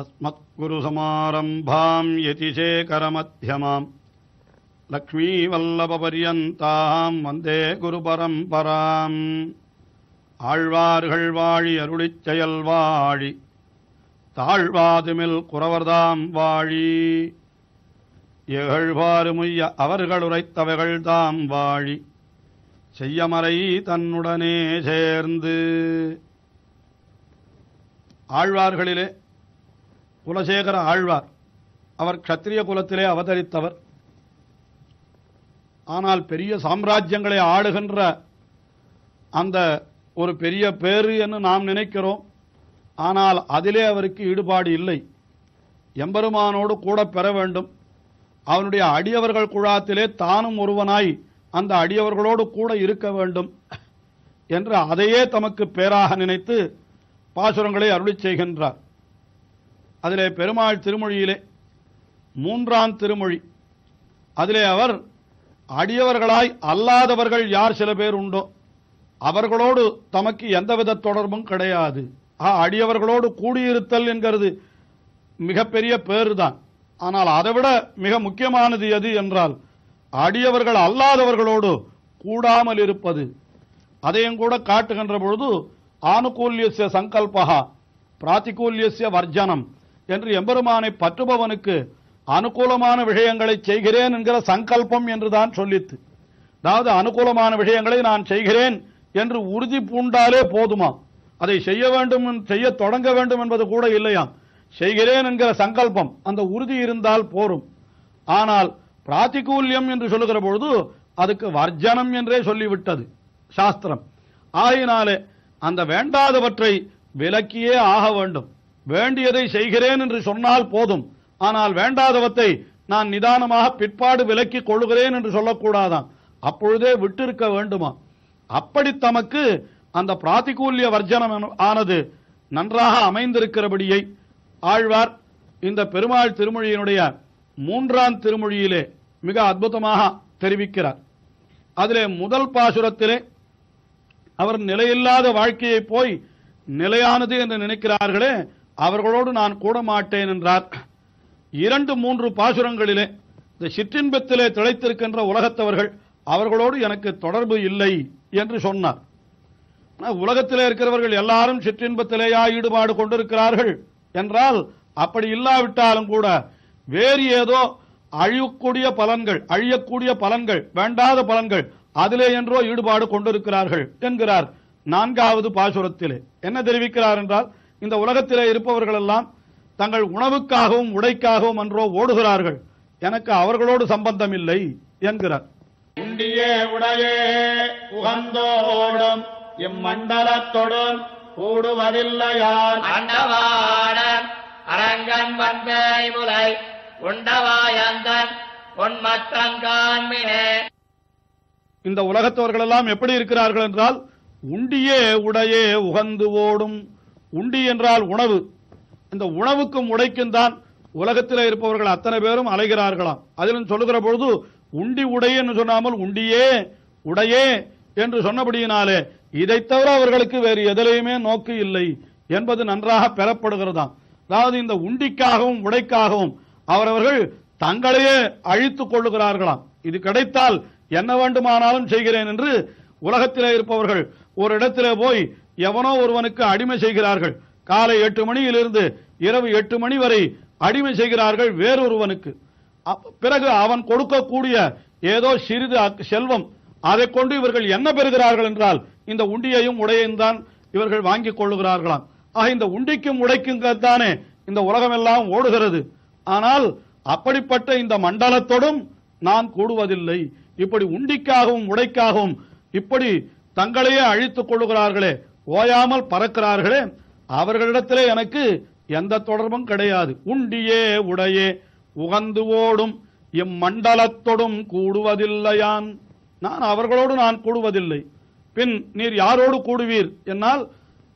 அஸ்மத்குருசமாரம்பாம் யதிசேகரமத்யமாம் லக்ஷ்மீவல்லபபர்யந்தாம் வந்தே குருபரம்பராம். ஆழ்வார்கள் வாழி அருளிச் செயல் வாழி தாழ்வாதுமில் குறவர்தாம் வாழி எகழ்வாறுமுய்ய அவர்கள் உரைத்தவைகள் தாம் வாழி செய்யமறை தன்னுடனே சேர்ந்து. ஆழ்வார்களிலே குலசேகர ஆழ்வார், அவர் க்ஷத்திரிய குலத்திலே அவதரித்தவர். ஆனால் பெரிய சாம்ராஜ்யங்களை ஆளுகின்ற அந்த ஒரு பெரிய பேரு என்று நாம் நினைக்கிறோம். ஆனால் அதிலே அவருக்கு ஈடுபாடு இல்லை. எம்பெருமானோடு கூட பெற வேண்டும், அவனுடைய அடியவர்கள் குழாத்திலே தானும் ஒருவனாய் அந்த அடியவர்களோடு கூட இருக்க வேண்டும் என்று அதையே தமக்கு பேராக நினைத்து பாசுரங்களை அருளிச் செய்கின்றார். அதிலே பெருமாள் திருமொழியிலே 3ஆம் திருமொழி, அதிலே அவர் அடியவர்களாய் அல்லாதவர்கள் யார் சில பேர் உண்டோ அவர்களோடு தமக்கு எந்தவித தொடர்பும் கிடையாது. அடியவர்களோடு கூடியிருத்தல் என்கிறது மிகப்பெரிய பேரு தான். ஆனால் அதைவிட மிக முக்கியமானது எது என்றால் அடியவர்கள் அல்லாதவர்களோடு கூடாமல் இருப்பது. அதையும் கூட காட்டுகின்ற பொழுது ஆனுகூல்யஸ்ய சங்கல்பா பிராதிகூல்யஸ்ய வர்ஜனம் என்று எம்பெருமானை பற்றுபவனுக்கு அனுகூலமான விஷயங்களை செய்கிறேன் என்கிற சங்கல்பம் என்றுதான் சொல்லித்து. அதாவது அனுகூலமான விஷயங்களை நான் செய்கிறேன் என்று உறுதி பூண்டாலே போதுமா, அதை செய்ய வேண்டும், செய்ய தொடங்க வேண்டும் என்பது கூட இல்லையாம். செய்கிறேன் என்கிற சங்கல்பம், அந்த உறுதி இருந்தால் போரும். ஆனால் பிராதிகூல்யம் என்று சொல்லுகிற பொழுது அதுக்கு வர்ஜனம் என்றே சொல்லிவிட்டது சாஸ்திரம். ஆகினாலே அந்த வேண்டாதவற்றை விலக்கியே ஆக வேண்டும். வேண்டியதை செய்கிறேன் என்று சொன்னால் போதும், ஆனால் வேண்டாதவற்றை நான் நிதானமாக பிற்பாடு விலக்கிக் கொள்கிறேன் என்று சொல்லக்கூடாதான், அப்பொழுதே விட்டிருக்க வேண்டுமா. அப்படி தமக்கு அந்த பிராதிகூல்ய வர்ஜனம் ஆனது நன்றாக அமைந்திருக்கிறபடியை ஆழ்வார் இந்த பெருமாள் திருமொழியினுடைய 3ஆம் திருமொழியிலே மிக அற்புதமாக தெரிவிக்கிறார். அதிலே முதல் பாசுரத்திலே அவர் நிலையில்லாத வாழ்க்கையை போய் நிலையானது என்று நினைக்கிறார்களே அவர்களோடு நான் கூட மாட்டேன் என்றார். 2-3 பாசுரங்களிலே இந்த சிற்றின்பத்திலே திளைத்திருக்கின்ற உலகத்தவர்கள் அவர்களோடு எனக்கு தொடர்பு இல்லை என்று சொன்னார். உலகத்திலே இருக்கிறவர்கள் எல்லாரும் சிற்றின்பத்திலேயா ஈடுபாடு கொண்டிருக்கிறார்கள் என்றால் அப்படி இல்லாவிட்டாலும் கூட வேறு ஏதோ அழியக்கூடிய பலன்கள் வேண்டாத பலன்கள் அதிலே என்றோ ஈடுபாடு கொண்டிருக்கிறார்கள் என்கிறார். 4வது பாசுரத்திலே என்ன தெரிவிக்கிறார் என்றால், இந்த உலகத்திலே இருப்பவர்கள் எல்லாம் தங்கள் உணவுக்காகவும் உடைக்காகவும் என்றோ ஓடுகிறார்கள், எனக்கு அவர்களோடு சம்பந்தம் இல்லை என்கிறார். உண்டியே உடையே உகந்தோடும் இம்மண்டலத்தொடும் கூடுவதில்லையான் அண்டவாடன் அரங்கன் வந்தை முலை உண்டவாயந்தன் பொன்மத்தங்கான்மினே. இந்த உலகத்தவர்கள் எல்லாம் எப்படி இருக்கிறார்கள் என்றால், உண்டியே உடையே உகந்து ஓடும். உண்டி என்றால் உணவு, இந்த உணவுக்கும் உடைக்கும் தான் உலகத்தில் இருப்பவர்கள் அத்தனை பேரும் அலைகிறார்களாம். அதிலும் சொல்லுகிற பொழுது உண்டி உடைய என்று சொன்னாமல் உண்டியே உடையே என்று சொன்னபடியினாலே இதை தவிர அவர்களுக்கு வேறு எதிலையுமே நோக்கு இல்லை என்பது நன்றாக பெறப்படுகிறதாம். அதாவது இந்த உண்டிக்காகவும் உடைக்காகவும் அவரவர்கள் தங்களையே அழித்துக் கொள்ளுகிறார்களாம். இது கிடைத்தால் என்ன வேண்டுமானாலும் செய்கிறேன் என்று உலகத்திலே இருப்பவர்கள் ஒரு இடத்திலே போய் எவனோ ஒருவனுக்கு அடிமை செய்கிறார்கள். காலை 8 மணியிலிருந்து இரவு 8 மணி வரை அடிமை செய்கிறார்கள் வேறொருவனுக்கு. பிறகு அவன் கொடுக்கக்கூடிய ஏதோ சிறிது செல்வம், அதை கொண்டு இவர்கள் என்ன பெறுகிறார்கள் என்றால் இந்த உண்டியையும் உடையையும் தான் இவர்கள் வாங்கிக் கொள்ளுகிறார்களாம். ஆக இந்த உண்டிக்கும் உடைக்கும் தானே இந்த உலகம் எல்லாம் ஓடுகிறது. ஆனால் அப்படிப்பட்ட இந்த மண்டலத்தோடும் நான் கூடுவதில்லை. இப்படி உண்டிக்காகவும் உடைக்காகவும் இப்படி தங்களையே அழித்துக் கொள்ளுகிறார்களே, ஓயாமல் பறக்கிறார்களே, அவர்களிடத்திலே எனக்கு எந்த தொடர்பும் கிடையாது. உண்டியே உடையே உகந்து ஓடும் இம்மண்டலத்தொடும் கூடுவதில்லையான், நான் அவர்களோடு நான் கூடுவதில்லை. பின் நீர் யாரோடு கூடுவீர் என்னால்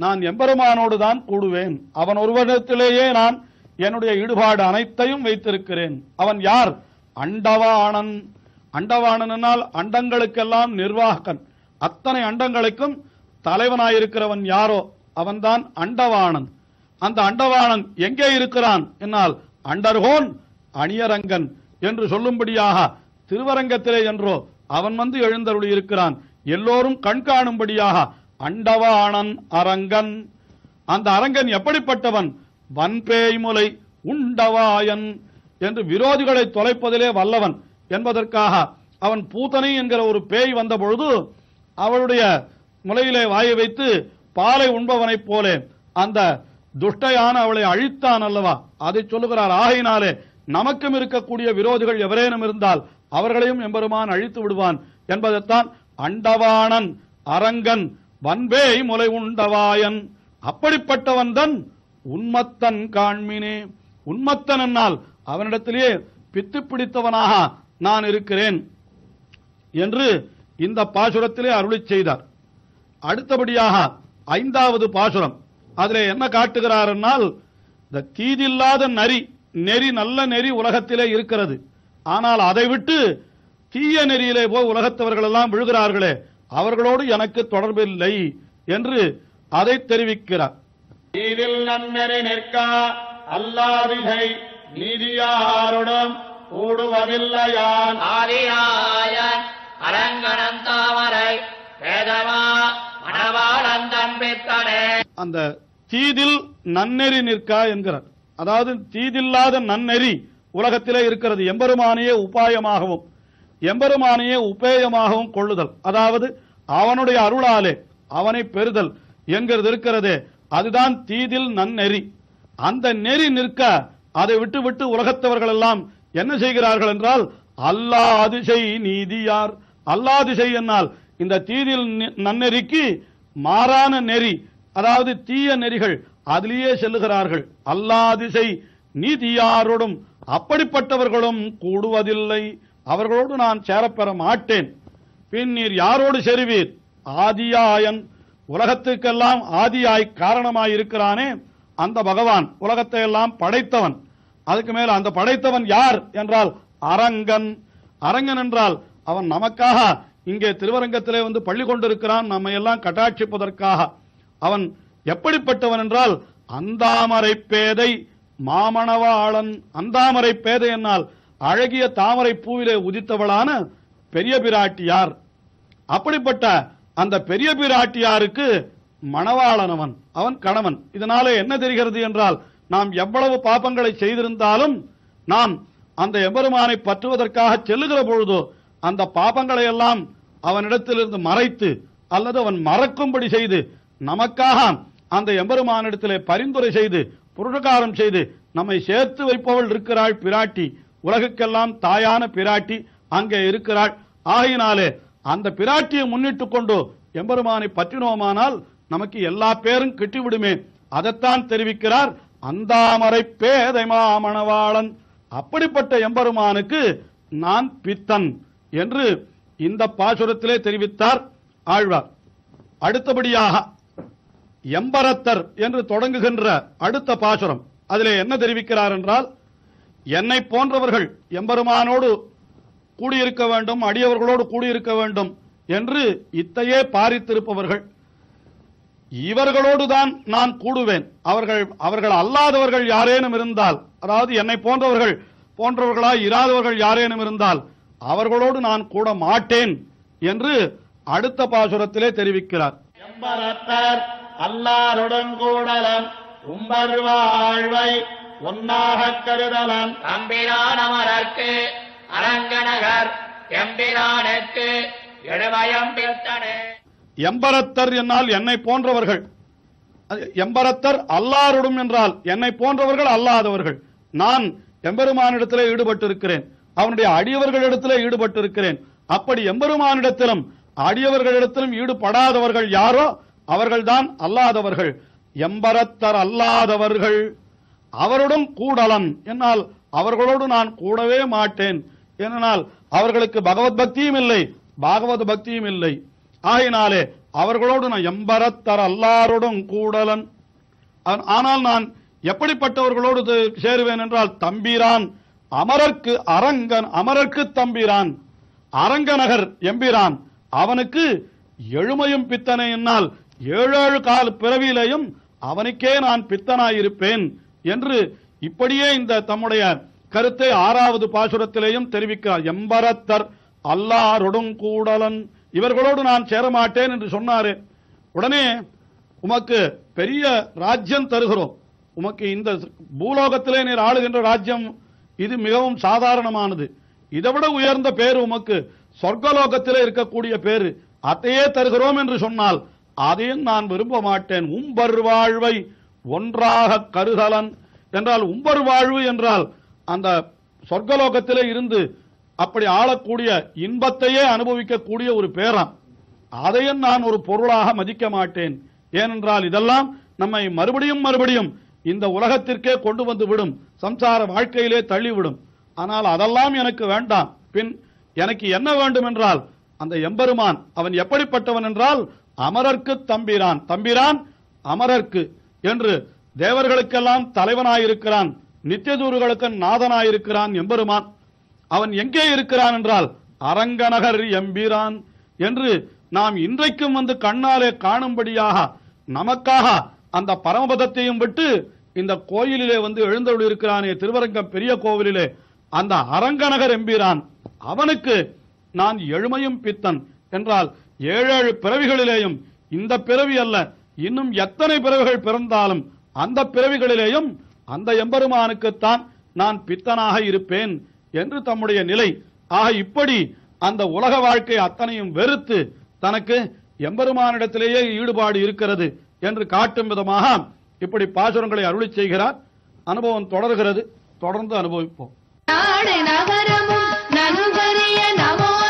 நான் எம்பெருமானோடு தான் கூடுவேன். அவன் ஒருவரிடத்திலேயே நான் என்னுடைய ஈடுபாடு அனைத்தையும் வைத்திருக்கிறேன். அவன் யார்? அண்டவாணன். அண்டவாணன் என்னால் அண்டங்களுக்கெல்லாம் நிர்வாகன், அத்தனை அண்டங்களுக்கும் தலைவனாயிருக்கிறவன் யாரோ அவன்தான் அண்டவாணன். அந்த அண்டவாணன் எங்கே இருக்கிறான் என்னால் அண்டர்கோன் அணியரங்கன் என்று சொல்லும்படியாக திருவரங்கத்திலே என்றோ அவன் வந்து எழுந்தருளி இருக்கிறான். எல்லோரும் கண்காணும்படியாக அண்டவாணன் அரங்கன். அந்த அரங்கன் எப்படிப்பட்டவன்? வன்பேய்முலை உண்டவாயன் என்று விரோதிகளை தொலைப்பதிலே வல்லவன் என்பதற்காக அவன் பூதனை என்கிற ஒரு பேய் வந்த பொழுது அவளுடைய முலையிலே வாயை வைத்து பாலை உண்பவனைப் போல அந்த துஷ்டையான அவளை அழித்தான் அல்லவா, அதை சொல்லுகிறார். ஆகையினாலே நமக்கும் இருக்கக்கூடிய விரோதிகள் எவரேனும் இருந்தால் அவர்களையும் எம்பெருமான் அழித்து விடுவான் என்பதைத்தான் அண்டவாணன் அரங்கன் வன்பேய் முலை உண்டவாயன். அப்படிப்பட்டவன் தன் உன்மத்தன் காண்மினே. உன்மத்தன் என்னால் அவனிடத்திலேயே பித்து பிடித்தவனாக நான் இருக்கிறேன் என்று இந்த பாசுரத்திலே அருளிச் செய்தார். அடுத்தபடியாக 5வது பாசுரம், அதிலே என்ன காட்டுகிறார் என்னால், இந்த தீதில்லாத நெறி நல்ல நெறி உலகத்திலே இருக்கிறது. ஆனால் அதை விட்டு தீய நெறியிலே போய் உலகத்தவர்கள் எல்லாம் விழுகிறார்களே, அவர்களோடு எனக்கு தொடர்பில்லை என்று அதை தெரிவிக்கிறார். தீதில் நன்னெறி நிற்கா அல்லாதிகை நீதியாருடன் கூடுவதில்லையான் ஆதியாயன் அரங்கணன் தாமரை வேதமா மணவாளந்தன் பித்தனே. அந்த தீதில் நன்னெறி நிற்கா என்கிறார். அதாவது தீதில்லாத நன்னெறி உலகத்திலே இருக்கிறது. எம்பெருமானையே உபாயமாகவும் எம்பெருமானையே உபேயமாகவும் கொள்ளுதல், அதாவது அவனுடைய அருளாலே அவனை பெறுதல் என்கிறது இருக்கிறதே, அதுதான் தீதில் நன்னெறி. அந்த நெறி நிற்க அதை விட்டு விட்டு உலகத்தவர்கள் எல்லாம் என்ன செய்கிறார்கள் என்றால் அல்லாதிசை நீதியார். அல்லாதிசை என்னால் இந்த தீதில் நன்னெறிக்கு மாறான நெறி, அதாவது தீய நெறிகள் அதிலேயே செல்லுகிறார்கள். அல்லாதிசை நீதியாரோடும் அப்படிப்பட்டவர்களும் கூடுவதில்லை, அவர்களோடு நான் சேரப்பெற மாட்டேன். பின் நீர் யாரோடு செருவீர்? ஆதியாயன், உலகத்துக்கெல்லாம் ஆதியாய் காரணமாயிருக்கிறானே அந்த பகவான், உலகத்தை எல்லாம் படைத்தவன். அதுக்கு மேல அந்த படைத்தவன் யார் என்றால் அரங்கன். அரங்கன் என்றால் அவன் நமக்காக இங்கே திருவரங்கத்திலே வந்து பள்ளி கொண்டிருக்கிறான், நம்மை எல்லாம் கட்டாட்சிப்பதற்காக. அவன் எப்படிப்பட்டவன் என்றால் அந்தாமரை பேதை மாமணவாளன். அந்தாமரை பேதை என்னால் அழகிய தாமரை பூவிலே உதித்தவளான பெரிய பிராட்டியார். அப்படிப்பட்ட அந்த பெரிய பிராட்டியாருக்கு மணவாளனவன், அவன் கணவன். இதனாலே என்ன தெரிகிறது என்றால், நாம் எவ்வளவு பாபங்களை செய்திருந்தாலும் நாம் அந்த எம்பெருமானை பற்றுவதற்காக செல்லுகிற பொழுதோ அந்த பாபங்களை எல்லாம் அவனிடத்திலிருந்து மறைத்து அல்லது அவன் மறக்கும்படி செய்து நமக்காக அந்த எம்பெருமானிடத்திலே பரிந்துரை செய்து புருஷகாரம் செய்து நம்மை சேர்த்து வைப்பவள் இருக்கிறாள் பிராட்டி. உலகுக்கெல்லாம் தாயான பிராட்டி அங்கே இருக்கிறாள். ஆகையினாலே அந்த பிராட்டியை முன்னிட்டுக் கொண்டு எம்பெருமானை பற்றினோமானால் நமக்கு எல்லா பேரும் கிட்டிவிடுமே. அதைத்தான் தெரிவிக்கிறார் அந்தாமரை பேதை மாமணவாளன். அப்படிப்பட்ட எம்பெருமானுக்கு நான் பித்தன் என்று இந்த பாசுரத்திலே தெரிவித்தார் ஆழ்வார். அடுத்தபடியாக எம்பரத்தர் என்று தொடங்குகின்ற அடுத்த பாசுரம், அதிலே என்ன தெரிவிக்கிறார் என்றால், என்னை போன்றவர்கள் எம்பெருமானோடு கூடியிருக்க வேண்டும், அடியவர்களோடு கூடியிருக்க வேண்டும் என்று இத்தையே பாரித்திருப்பவர்கள், இவர்களோடுதான் நான் கூடுவேன். அவர்கள் அல்லாதவர்கள் யாரேனும் இருந்தால், அதாவது என்னை போன்றவர்களாய் இராதவர்கள் யாரேனும் இருந்தால் அவர்களோடு நான் கூட மாட்டேன் என்று அடுத்த பாசுரத்திலே தெரிவிக்கிறார். எம்பரத்தர் அல்லாருடன் கூடலம் உம்பர் வாழ்வை ஒன்னாகக் கருதலம் தம்பிரான் அமரர்க்கு அரங்கநகர் எம்பிரானுக்கு எழுமயம் பித்தனே. எம்பரத்தர் என்னால் என்னை போன்றவர்கள், எம்பரத்தர் அல்லாருடும் என்றால் என்னை போன்றவர்கள் அல்லாதவர்கள். நான் எம்பெருமானிடத்திலே ஈடுபட்டிருக்கிறேன், அவனுடைய அடியவர்களிடத்திலே ஈடுபட்டிருக்கிறேன். அப்படி எம்பெருமானிடத்திலும் அடியவர்களிடத்திலும் ஈடுபடாதவர்கள் யாரோ அவர்கள்தான் அல்லாதவர்கள். எம்பரத்தர் அல்லாதவர்கள் அவருடன் கூடலன் என்னால் அவர்களோடு நான் கூடவே மாட்டேன். ஏனென்றால் அவர்களுக்கு பகவத் பக்தியும் இல்லை, பாகவத பக்தியும் இல்லை. ஆகினாலே அவர்களோடு நான் எம்பரத்தர் அல்லாரோடும் கூடலன். ஆனால் நான் எப்படிப்பட்டவர்களோடு சேருவேன் என்றால் தம்பிரான் அமரர்க்கு அரங்கன், அமரர்க்கு தம்பிரான் அரங்கநகர் எம்பிரான், அவனுக்கு எழுமையும் பித்தனை என்னால் 7 கால பிறவியிலையும் அவனுக்கே நான் பித்தனாயிருப்பேன் என்று இப்படியே இந்த தம்முடைய கருத்தை 6வது பாசுரத்திலேயும் தெரிவிக்கிறார். எம்பரத்தர் அல்லாரொடும் கூடலன், இவர்களோடு நான் சேரமாட்டேன் என்று சொன்னாரே. உடனே உமக்கு பெரிய ராஜ்யம் தருகிறோம், உமக்கு இந்த பூலோகத்திலே நீர் ஆளுகின்ற ராஜ்யம் இது மிகவும் சாதாரணமானது, இதைவிட உயர்ந்த பேரு உமக்கு சொர்க்கலோகத்திலே இருக்கக்கூடிய பேரு, அதையே தருகிறோம் என்று சொன்னால் அதையும் நான் விரும்ப மாட்டேன். உம்பர் வாழ்வை ஒன்றாக கருதலன் என்றால், உம்பர் வாழ்வு என்றால் அந்த சொர்க்கலோகத்திலே இருந்து அப்படி ஆளக்கூடிய இன்பத்தையே அனுபவிக்கக்கூடிய ஒரு பேராம், அதையும் நான் ஒரு பொருளாக மதிக்க மாட்டேன். ஏனென்றால் இதெல்லாம் நம்மை மறுபடியும் இந்த உலகத்திற்கே கொண்டு வந்து விடும், சம்சார வாழ்க்கையிலே தள்ளிவிடும். ஆனால் அதெல்லாம் எனக்கு வேண்டாம். பின் எனக்கு என்ன வேண்டும் என்றால் அந்த எம்பெருமான் அவன் எப்படிப்பட்டவன் என்றால் அமரர்க்கு தம்பிரான், தம்பிரான் அமரர்க்கு என்று தேவர்களுக்கெல்லாம் தலைவனாயிருக்கிறான், நித்தியதூர்களுக்கு நாதனாயிருக்கிறான் எம்பெருமான். அவன் எங்கே இருக்கிறான் என்றால் அரங்கநகர் எம்பிரான் என்று நாம் இன்றைக்கும் வந்து கண்ணாலே காணும்படியாக நமக்காக அந்த பரமபதத்தையும் விட்டு இந்த கோயிலிலே வந்து எழுந்தருள் இருக்கிறானே, திருவரங்கம் பெரிய கோவிலிலே அந்த அரங்கநகர் எம்பிரான், அவனுக்கு நான் எழுமையும் பித்தன் என்றால் 7 பிறவிகளிலேயும், இந்த பிறவி அல்ல இன்னும் எத்தனை பிறவிகள் பிறந்தாலும் அந்த பிறவிகளிலேயும் அந்த எம்பெருமானுக்குத்தான் நான் பித்தனாக இருப்பேன் என்று தம்முடைய நிலை. ஆக இப்படி அந்த உலக வாழ்க்கை அத்தனையும் வெறுத்து தனக்கு எம்பெருமானிடத்திலேயே ஈடுபாடு இருக்கிறது என்று காட்டும் விதமாக இப்படி பாசுரங்களை அருளி செய்கிறார். அனுபவம் தொடர்கிறது, தொடர்ந்து அனுபவிப்போம். நகரமும்